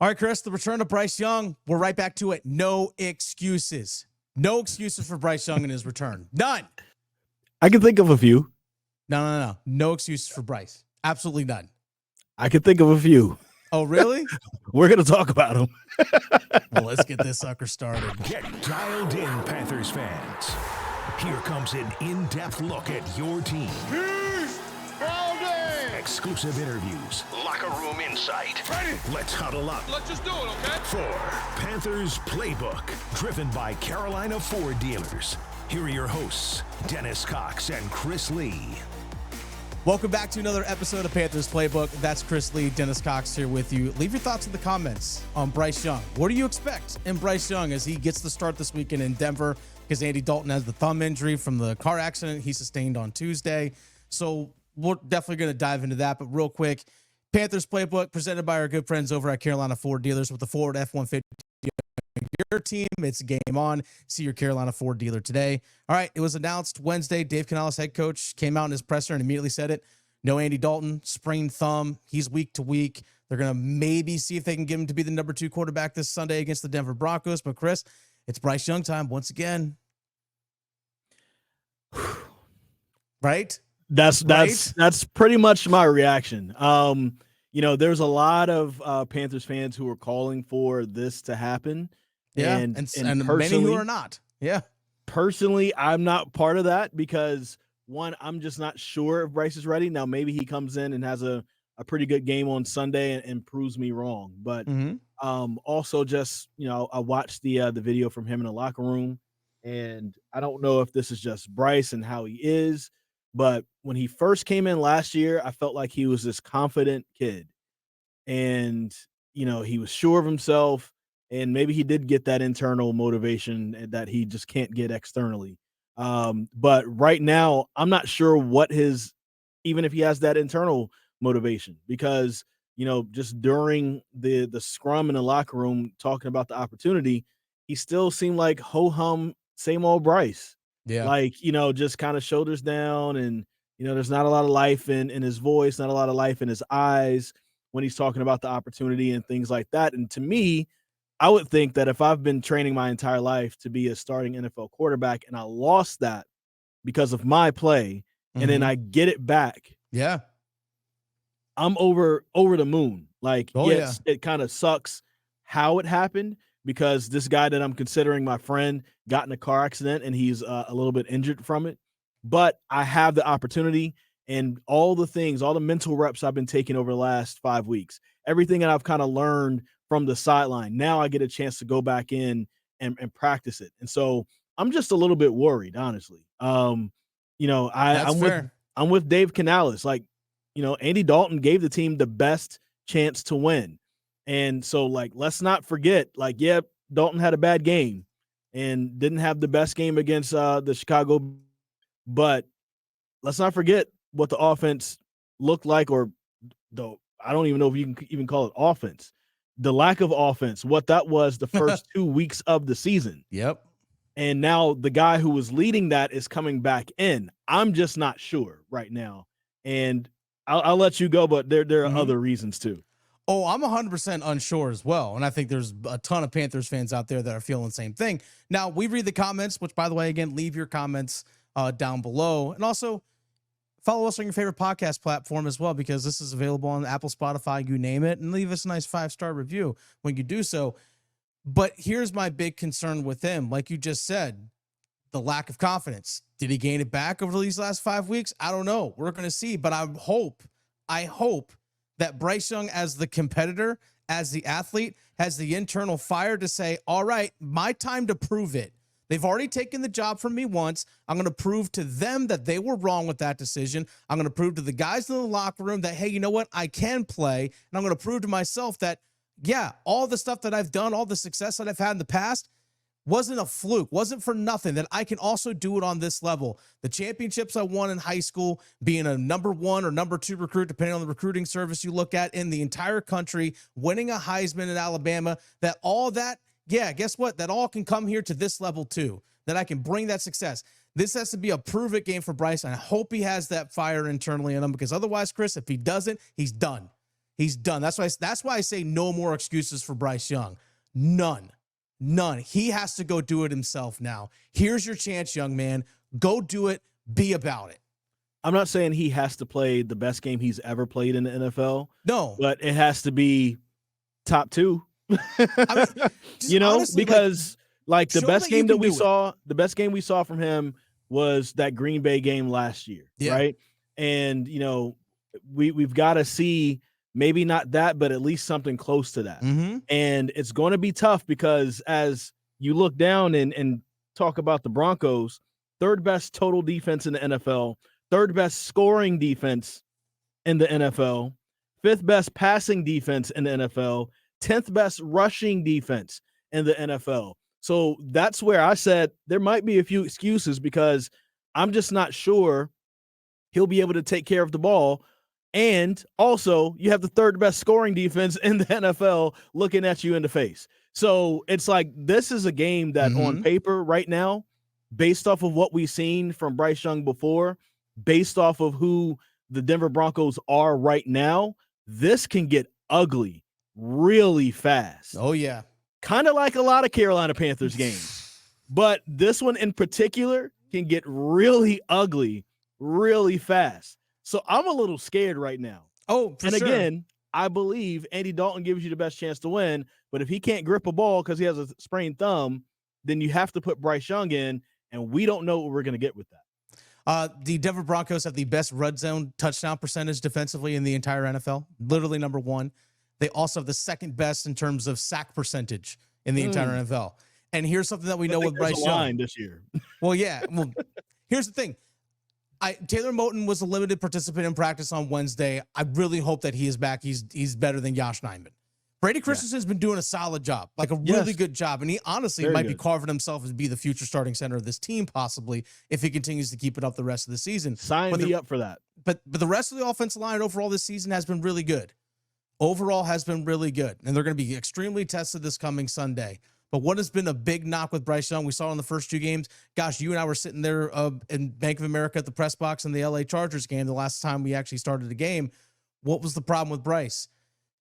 All right, Chris, the return of Bryce Young. We're right back to it. No excuses. No excuses for Bryce Young and his return. None. I can think of a few. No. No excuses for Bryce. Absolutely none. I can think of a few. Oh, really? We're going to talk about them. Well, let's get this sucker started. Get dialed in, Panthers fans. Here comes an in-depth look at your team. Exclusive interviews. Locker room insight. Ready? Let's huddle up. Let's just do it, okay? For Panthers Playbook, driven by Carolina Ford Dealers. Here are your hosts, Dennis Cox and Chris Lea. Welcome back to another episode of Panthers Playbook. That's Chris Lea, Dennis Cox here with you. Leave your thoughts in the comments on Bryce Young. What do you expect in Bryce Young as he gets the start this weekend in Denver? Because Andy Dalton has the thumb injury from the car accident he sustained on Tuesday. So we're definitely going to dive into that. But real quick, Panthers Playbook presented by our good friends over at Carolina Ford Dealers with the Ford F-150. Your team, it's game on. See your Carolina Ford dealer today. All right, it was announced Wednesday. Dave Canales, head coach, came out in his presser and immediately said it. No Andy Dalton, sprained thumb. He's week to week. They're going to maybe see if they can get him to be the number 2 quarterback this Sunday against the Denver Broncos. But Chris, it's Bryce Young time once again. Right? That's pretty much my reaction. There's a lot of Panthers fans who are calling for this to happen. Yeah, and many who are not. Yeah. Personally, I'm not part of that because, one, I'm just not sure if Bryce is ready. Now, maybe he comes in and has a pretty good game on Sunday and proves me wrong. But also just, I watched the video from him in the locker room, and I don't know if this is just Bryce and how he is. But when he first came in last year, I felt like he was this confident kid. And, he was sure of himself. And maybe he did get that internal motivation that he just can't get externally. But right now, I'm not sure even if he has that internal motivation, because, just during the scrum in the locker room, talking about the opportunity, he still seemed like ho-hum, same old Bryce. Yeah. Like, just kind of shoulders down and, there's not a lot of life in his voice, not a lot of life in his eyes when he's talking about the opportunity and things like that. And to me, I would think that if I've been training my entire life to be a starting NFL quarterback and I lost that because of my play and then I get it back. Yeah. I'm over the moon. Like, yes, yeah. It kind of sucks how it happened because this guy that I'm considering my friend got in a car accident and he's a little bit injured from it. But I have the opportunity and all the mental reps I've been taking over the last 5 weeks, everything that I've kind of learned from the sideline. Now I get a chance to go back in and practice it. And so I'm just a little bit worried, honestly. I'm with Dave Canales. Like, Andy Dalton gave the team the best chance to win. And so, like, let's not forget, like, yeah, Dalton had a bad game and didn't have the best game against the Chicago, but let's not forget what the offense looked like, or though I don't even know if you can even call it offense. The lack of offense, what that was the first 2 weeks of the season. Yep. And now the guy who was leading that is coming back in. I'm just not sure right now. And I'll let you go, but there are other reasons too. Oh, I'm 100% unsure as well. And I think there's a ton of Panthers fans out there that are feeling the same thing. Now, we read the comments, which, by the way, again, leave your comments down below. And also, follow us on your favorite podcast platform as well, because this is available on Apple, Spotify, you name it, and leave us a nice 5-star review when you do so. But here's my big concern with him. Like you just said, the lack of confidence. Did he gain it back over these last 5 weeks? I don't know. We're going to see. But I hope that Bryce Young, as the competitor, as the athlete, has the internal fire to say, all right, my time to prove it. They've already taken the job from me once. I'm going to prove to them that they were wrong with that decision. I'm going to prove to the guys in the locker room that, hey, you know what? I can play. And I'm going to prove to myself that, yeah, all the stuff that I've done, all the success that I've had in the past wasn't a fluke, wasn't for nothing, that I can also do it on this level. The championships I won in high school, being a number 1 or number 2 recruit, depending on the recruiting service you look at in the entire country, winning a Heisman in Alabama, that all that, yeah, guess what? That all can come here to this level too, that I can bring that success. This has to be a prove-it game for Bryce, and I hope he has that fire internally in him, because otherwise, Chris, if he doesn't, he's done. He's done. That's why I say no more excuses for Bryce Young. None. He has to go do it himself now. Here's your chance, young man. Go do it. Be about it. I'm not saying he has to play the best game he's ever played in the NFL. No. But it has to be top 2. I mean, honestly, because the best game that we saw, the best game we saw from him was that Green Bay game last year, right? And we've got to see maybe not that, but at least something close to that. Mm-hmm. And it's going to be tough because as you look down and talk about the Broncos, third best total defense in the NFL, third best scoring defense in the NFL, fifth best passing defense in the NFL, 10th best rushing defense in the NFL. So that's where I said there might be a few excuses because I'm just not sure he'll be able to take care of the ball. And also, you have the third best scoring defense in the NFL looking at you in the face. So it's like this is a game that on paper right now, based off of what we've seen from Bryce Young before, based off of who the Denver Broncos are right now, this can get ugly really fast. Oh, yeah. Kind of like a lot of Carolina Panthers games. But this one in particular can get really ugly really fast. So I'm a little scared right now. Oh, for sure. Again, I believe Andy Dalton gives you the best chance to win. But if he can't grip a ball because he has a sprained thumb, then you have to put Bryce Young in, and we don't know what we're going to get with that. The Denver Broncos have the best red zone touchdown percentage defensively in the entire NFL, literally number 1. They also have the second best in terms of sack percentage in the entire NFL. And here's something that we know with Bryce Young this year. Well, yeah. Well, here's the thing. Taylor Moton was a limited participant in practice on Wednesday. I really hope that he is back. He's better than Josh Nijman. Brady Christensen's been doing a solid job, like a really good job. And he honestly might be carving himself to be the future starting center of this team, possibly, if he continues to keep it up the rest of the season. Sign me up for that. But the rest of the offensive line overall this season has been really good. Overall has been really good. And they're going to be extremely tested this coming Sunday. But what has been a big knock with Bryce Young, we saw in the first 2 games. Gosh, you and I were sitting there in Bank of America at the press box in the LA Chargers game the last time we actually started the game. What was the problem with Bryce?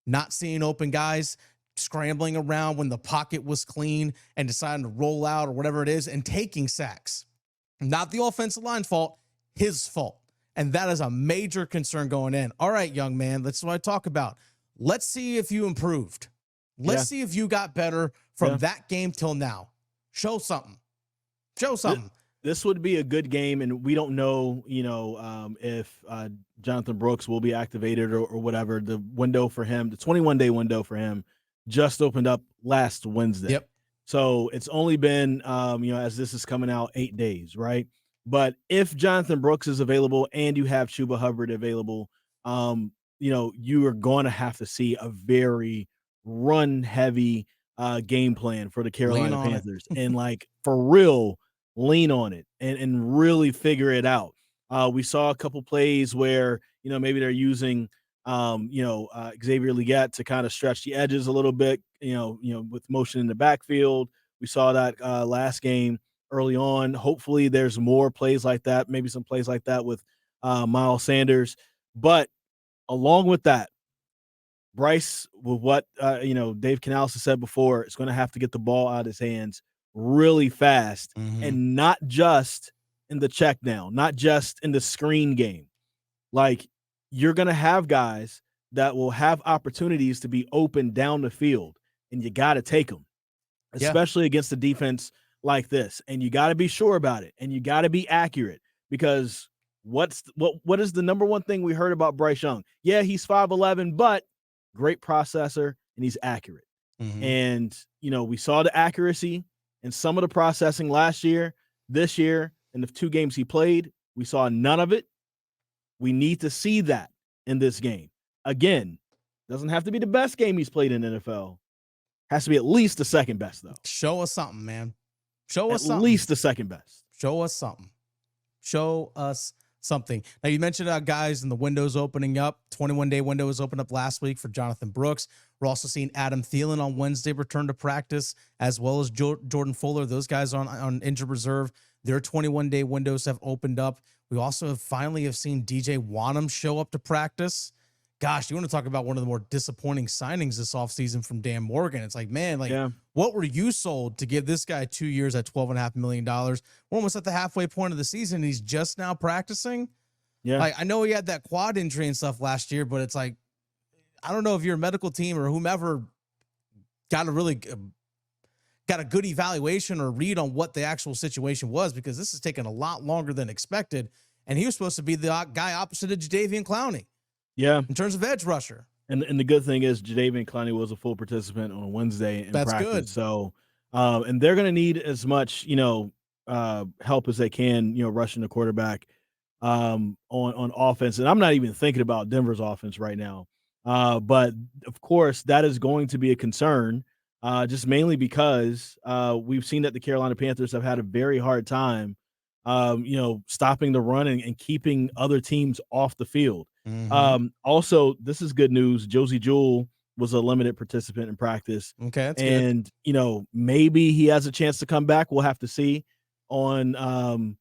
Not seeing open guys, scrambling around when the pocket was clean and deciding to roll out or whatever it is and taking sacks. Not the offensive line's fault, his fault. And that is a major concern going in. All right, young man, that's what I talk about. Let's see if you improved. Let's see if you got better from that game till now. Show something. Show something. This would be a good game, and we don't know, if Jonathan Brooks will be activated or whatever. The window for him, the 21-day window for him, just opened up last Wednesday. Yep. So it's only been, as this is coming out, 8 days, right? But if Jonathan Brooks is available and you have Chuba Hubbard available, you are going to have to see a very run-heavy game plan for the Carolina Panthers. And, for real, lean on it and really figure it out. We saw a couple plays where, maybe they're using, Xavier Legette to kind of stretch the edges a little bit, with motion in the backfield. We saw that last game early on. Hopefully there's more plays like that, maybe some plays like that with Miles Sanders. But along with that, Bryce, with what, Dave Canales has said before, is going to have to get the ball out of his hands really fast and not just in the check down, not just in the screen game. You're going to have guys that will have opportunities to be open down the field, and you got to take them, especially against a defense like this. And you got to be sure about it, and you got to be accurate, because what is the number one thing we heard about Bryce Young? Yeah, he's 5'11", but great processor, and he's accurate. And, we saw the accuracy and some of the processing last year. This year, in the 2 games he played, we saw none of it. We need to see that in this game. Again, doesn't have to be the best game he's played in the NFL. Has to be at least the second best, though. Show us something, man. Show us something. At least the second best. Show us something. Show us something. Now, you mentioned guys and the windows opening up. 21-day window was opened up last week for Jonathan Brooks. We're also seeing Adam Thielen on Wednesday return to practice, as well as Jordan Fuller. Those guys on injured reserve. Their 21-day windows have opened up. We also finally have seen DJ Wanham show up to practice. gosh, you want to talk about one of the more disappointing signings this offseason from Dan Morgan. It's like, man, what were you sold to give this guy 2 years at $12.5 million? We're almost at the halfway point of the season. And he's just now practicing. Yeah. Like, I know he had that quad injury and stuff last year, but it's like, I don't know if your medical team or whomever got a good evaluation or read on what the actual situation was, because this has taken a lot longer than expected. And he was supposed to be the guy opposite of Jadeveon Clowney. Yeah. In terms of edge rusher. And the good thing is Jadeveon Clowney was a full participant on Wednesday in practice. Good. So, and they're going to need as much, help as they can, rushing the quarterback on offense. And I'm not even thinking about Denver's offense right now. But of course that is going to be a concern, just mainly because we've seen that the Carolina Panthers have had a very hard time, stopping the run and keeping other teams off the field. Mm-hmm. Also, this is good news. Josie Jewell was a limited participant in practice. Okay, that's good. Maybe he has a chance to come back. We'll have to see on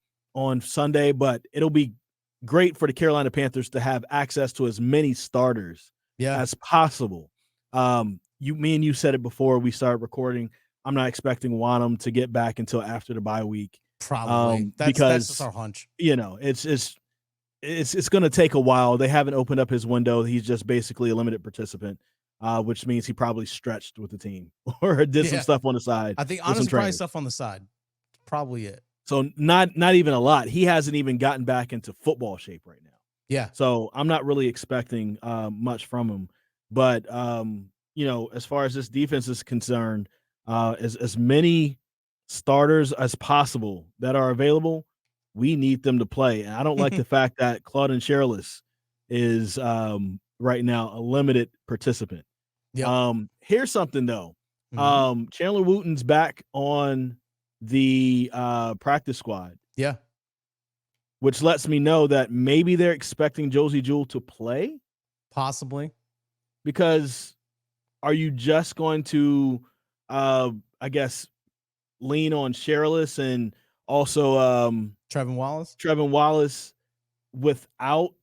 Sunday, but it'll be great for the Carolina Panthers to have access to as many starters as possible. Me and you said it before we started recording. I'm not expecting Wanham to get back until after the bye week. Probably. That's just our hunch. It's going to take a while. They haven't opened up his window. He's just basically a limited participant, which means he probably stretched with the team or did some stuff on the side. I think honestly probably stuff on the side. Probably it. So not even a lot. He hasn't even gotten back into football shape right now. Yeah. So I'm not really expecting much from him. But as far as this defense is concerned, as many starters as possible that are available, we need them to play. And I don't like the fact that Claudin Sherlis is right now a limited participant. Yep. Here's something though. Mm-hmm. Chandler Wooten's back on the practice squad. Yeah. Which lets me know that maybe they're expecting Josie Jewell to play. Possibly. Because are you just going to lean on Sherlis and also Trevin Wallace without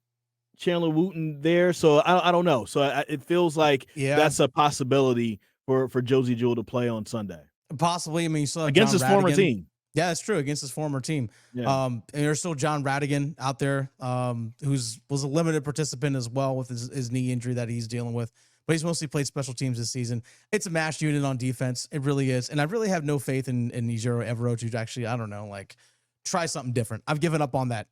Chandler Wooten there? So I don't know. So it feels like that's a possibility for Josie Jewell to play on Sunday. Possibly. I mean, you saw against his former team. Yeah, that's true. Against his former team. Yeah. And there's still John Radigan out there, was a limited participant as well with his knee injury that he's dealing with. But he's mostly played special teams this season. It's a mashed unit on defense. It really is. And I really have no faith in Ejiro Evero to actually, I don't know, try something different. I've given up on that.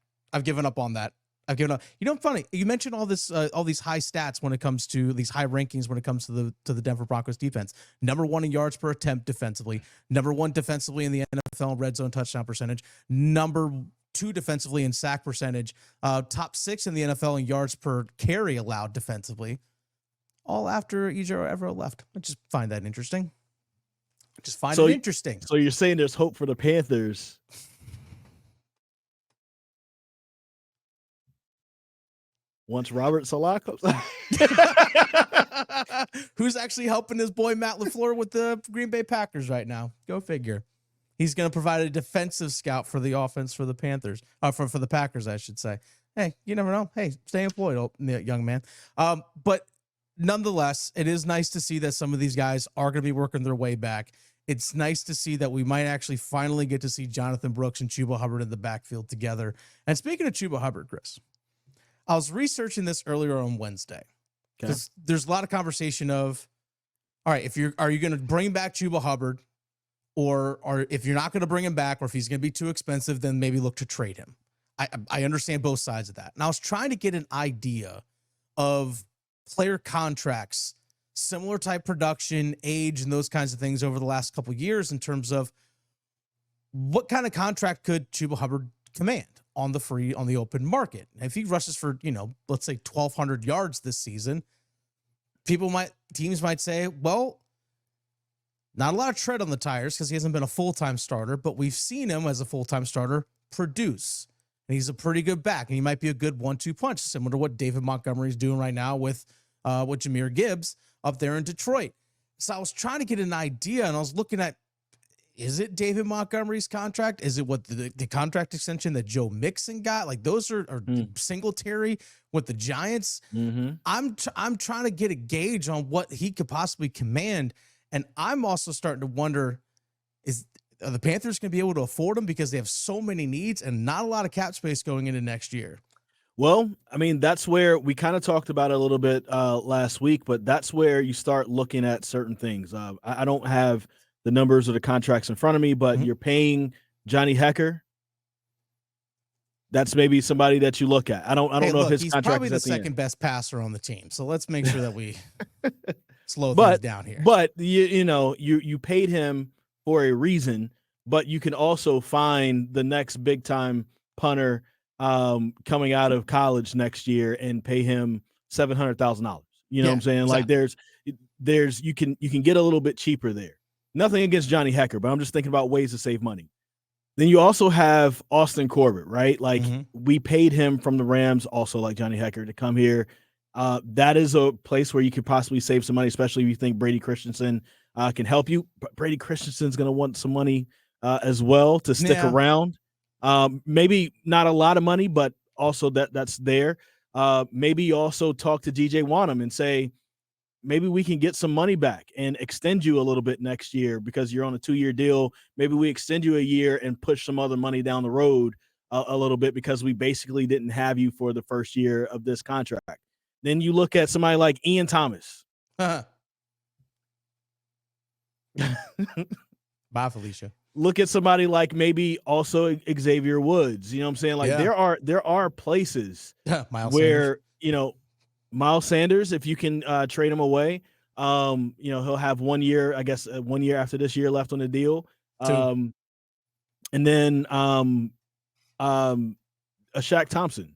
Funny. You mentioned all these high stats when it comes to these high rankings when it comes to the Denver Broncos defense. Number 1 in yards per attempt defensively. Number 1 defensively in the NFL in red zone touchdown percentage. Number 2 defensively in sack percentage. Top 6 in the NFL in yards per carry allowed defensively. All after Ejiro Evero left. I just find that interesting. It interesting. So you're saying there's hope for the Panthers. Once Robert Salah comes who's actually helping his boy Matt LaFleur with the Green Bay Packers right now. Go figure. He's going to provide a defensive scout for the offense for the Panthers, for the Packers, I should say. Hey, you never know. Hey, stay employed, young man. But nonetheless, it is nice to see that some of these guys are going to be working their way back. It's nice to see that we might actually finally get to see Jonathan Brooks and Chuba Hubbard in the backfield together. And speaking of Chuba Hubbard, Chris, I was researching this earlier on Wednesday because there's a lot of conversation of, all right, are you going to bring back Chuba Hubbard, or if you're not going to bring him back, or if he's going to be too expensive, then maybe look to trade him. I understand both sides of that. And I was trying to get an idea of player contracts, similar type production, age, and those kinds of things over the last couple of years in terms of what kind of contract could Chuba Hubbard command on the open market. If he rushes for, let's say 1,200 yards this season, teams might say, well, not a lot of tread on the tires because he hasn't been a full-time starter, but we've seen him as a full-time starter produce. And he's a pretty good back, and he might be a good 1-2 punch, similar to what David Montgomery's doing right now with Jahmyr Gibbs up there in Detroit. So I was trying to get an idea, and I was looking at, is it David Montgomery's contract? Is it what the contract extension that Joe Mixon got? Like those are Singletary with the Giants. I'm trying to get a gauge on what he could possibly command. And I'm also starting to wonder, are the Panthers going to be able to afford him because they have so many needs and not a lot of cap space going into next year? Well, I mean, that's where we kind of talked about it a little bit last week, but that's where you start looking at certain things. I don't have the numbers or the contracts in front of me, but you're paying Johnny Hekker. That's maybe somebody that you look at. I don't know if his he's contract probably is the at the second end. best passer on the team. So let's make sure that we slow things down here. But you paid him for a reason, but you can also find the next big time punter coming out of college next year and pay him $700,000. You know what I'm saying? Exactly. Like there's you can get a little bit cheaper there. Nothing against Johnny Hekker, but I'm just thinking about ways to save money. Then you also have Austin Corbett, right? Like we paid him from the Rams, also like Johnny Hekker, to come here. That is a place where you could possibly save some money, especially if you think Brady Christensen can help you. But Brady Christensen's going to want some money as well to stick around. Maybe not a lot of money, but also that's there. Maybe you also talk to DJ Wanham and say, maybe we can get some money back and extend you a little bit next year because you're on a 2-year deal. Maybe we extend you a year and push some other money down the road a little bit because we basically didn't have you for the first year of this contract. Then you look at somebody like Ian Thomas. Bye, Felicia. Look at somebody like maybe also Xavier Woods. You know what I'm saying? Like there are places where, Miles Sanders, if you can trade him away, he'll have 1 year, I guess 1 year after this year left on the deal. And then a Shaq Thompson,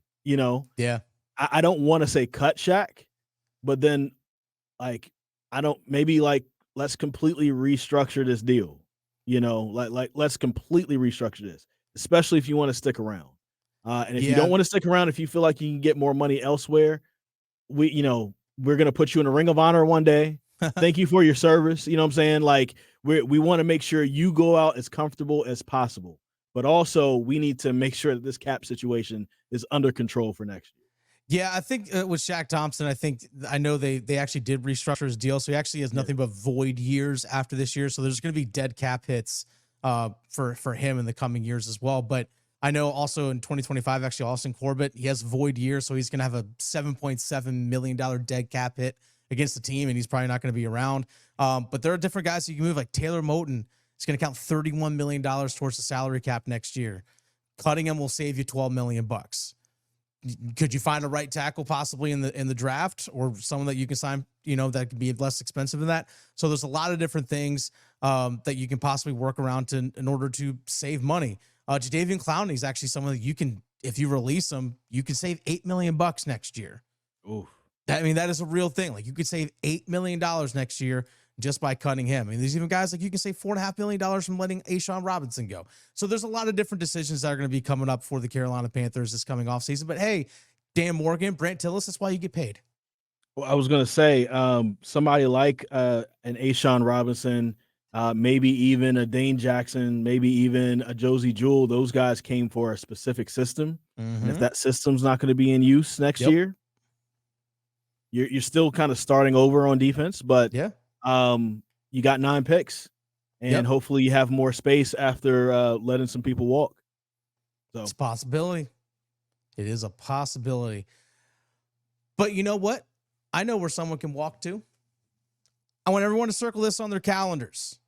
I don't want to say cut Shaq, but then let's completely restructure this deal. Let's completely restructure this, especially if you want to stick around. And if you don't want to stick around, if you feel like you can get more money elsewhere, we're going to put you in a Ring of Honor one day. Thank you for your service. You know what I'm saying? Like we want to make sure you go out as comfortable as possible, but also we need to make sure that this cap situation is under control for next year. Yeah, I think with Shaq Thompson, I know they actually did restructure his deal, so he actually has nothing but void years after this year. So there's going to be dead cap hits for him in the coming years as well. But I know also in 2025, actually Austin Corbett, he has void years, so he's going to have a $7.7 million dead cap hit against the team, and he's probably not going to be around. But there are different guys you can move, like Taylor Moton. It's going to count $31 million towards the salary cap next year. Cutting him will save you $12 million. Could you find a right tackle possibly in the draft, or someone that you can sign, that could be less expensive than that? So there's a lot of different things that you can possibly work around in order to save money. Jadeveon Clowney is actually someone that you can, if you release him, you can save $8 million next year. Ooh. That is a real thing. Like you could save $8 million next year just by cutting him. I mean, there's even guys like you can save $4.5 million from letting A'Shawn Robinson go. So there's a lot of different decisions that are going to be coming up for the Carolina Panthers this coming off season. But hey, Dan Morgan, Brant Tillis, that's why you get paid. Well, I was going to say somebody like an A'Shawn Robinson, maybe even a Dane Jackson, maybe even a Josie Jewell. Those guys came for a specific system. And if that system's not going to be in use next year, you're still kind of starting over on defense. But you got 9 picks, and hopefully you have more space after letting some people walk. So it's a possibility. It is a possibility. But you know what? I know where someone can walk to. I want everyone to circle this on their calendars.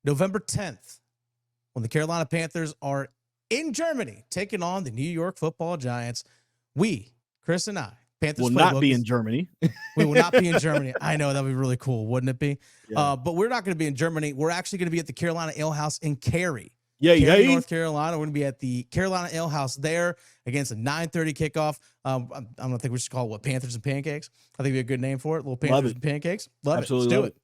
November 10th, when the Carolina Panthers are in Germany taking on the New York Football Giants, we, Chris and I, Panthers will not be in Germany. We will not be in Germany. I know, that would be really cool, wouldn't it be? Yeah. But we're not going to be in Germany. We're actually going to be at the Carolina Ale House in Cary. Cary, North Carolina. We're going to be at the Carolina Ale House there against a 9:30 kickoff. I don't think we should call it Panthers and Pancakes. I think it'd be a good name for it. Little Panthers and Pancakes. Absolutely. Let's do it.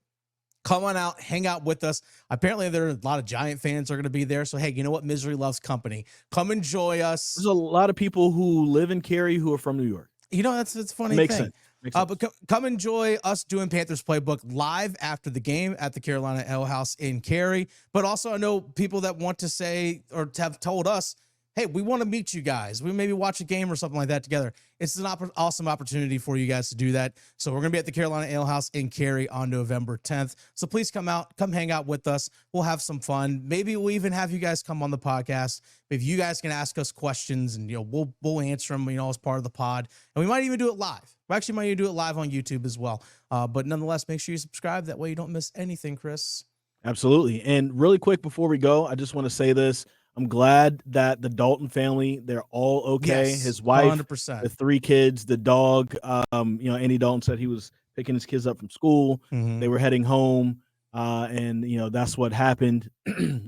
Come on out, hang out with us. Apparently, there are a lot of Giant fans are going to be there. So, hey, you know what? Misery loves company. Come enjoy us. There's a lot of people who live in Cary who are from New York. That's a funny Makes thing. Sense. But come enjoy us doing Panthers Playbook live after the game at the Carolina Ale House in Cary. But also, I know people that want to say or have told us, hey, we want to meet you guys. We maybe watch a game or something like that together. It's an awesome opportunity for you guys to do that. So we're going to be at the Carolina Ale House in Cary on November 10th. So please come hang out with us. We'll have some fun. Maybe we'll even have you guys come on the podcast. If you guys can ask us questions and, we'll answer them, as part of the pod. And we might even do it live. We actually might even do it live on YouTube as well. But nonetheless, make sure you subscribe. That way you don't miss anything, Chris. Absolutely. And really quick before we go, I just want to say this. I'm glad that the Dalton family, they're all okay. Yes, his wife, 100%. the 3 kids, the dog. Andy Dalton said he was picking his kids up from school. Mm-hmm. They were heading home, and that's what happened.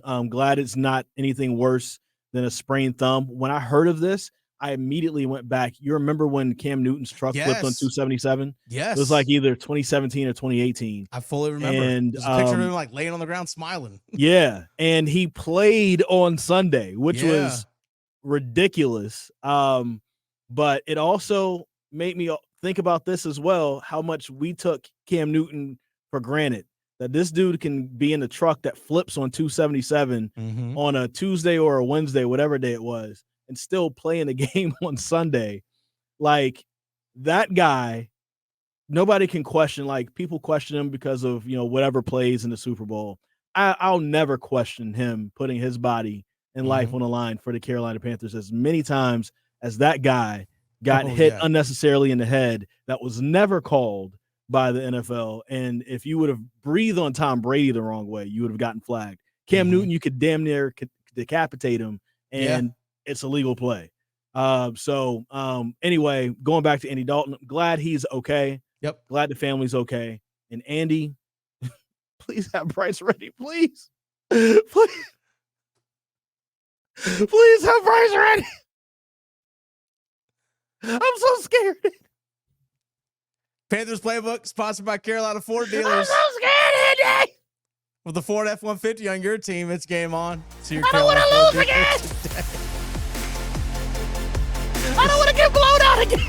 I'm glad it's not anything worse than a sprained thumb. When I heard of this, I immediately went back. You remember when Cam Newton's truck flipped on 277? Yes. It was like either 2017 or 2018. I fully remember. And there's a picture of him like laying on the ground smiling. Yeah. And he played on Sunday, which was ridiculous. But it also made me think about this as well, how much we took Cam Newton for granted. That this dude can be in the truck that flips on 277 on a Tuesday or a Wednesday, whatever day it was, and still playing the game on Sunday. Like, that guy, nobody can question. Like, people question him because of, whatever plays in the Super Bowl. I'll never question him putting his body and life on the line for the Carolina Panthers as many times as that guy got hit unnecessarily in the head that was never called by the NFL. And if you would have breathed on Tom Brady the wrong way, you would have gotten flagged. Cam Newton, you could damn near decapitate him, and it's a legal play. Anyway, going back to Andy Dalton, I'm glad he's okay. Yep. Glad the family's okay. And Andy, please have Bryce ready, please. Please have Bryce ready. I'm so scared. Panthers Playbook, sponsored by Carolina Ford Dealers. I'm so scared, Andy. With the Ford F-150 on your team, it's game on. So I don't want to lose again. I don't want to get blown out again.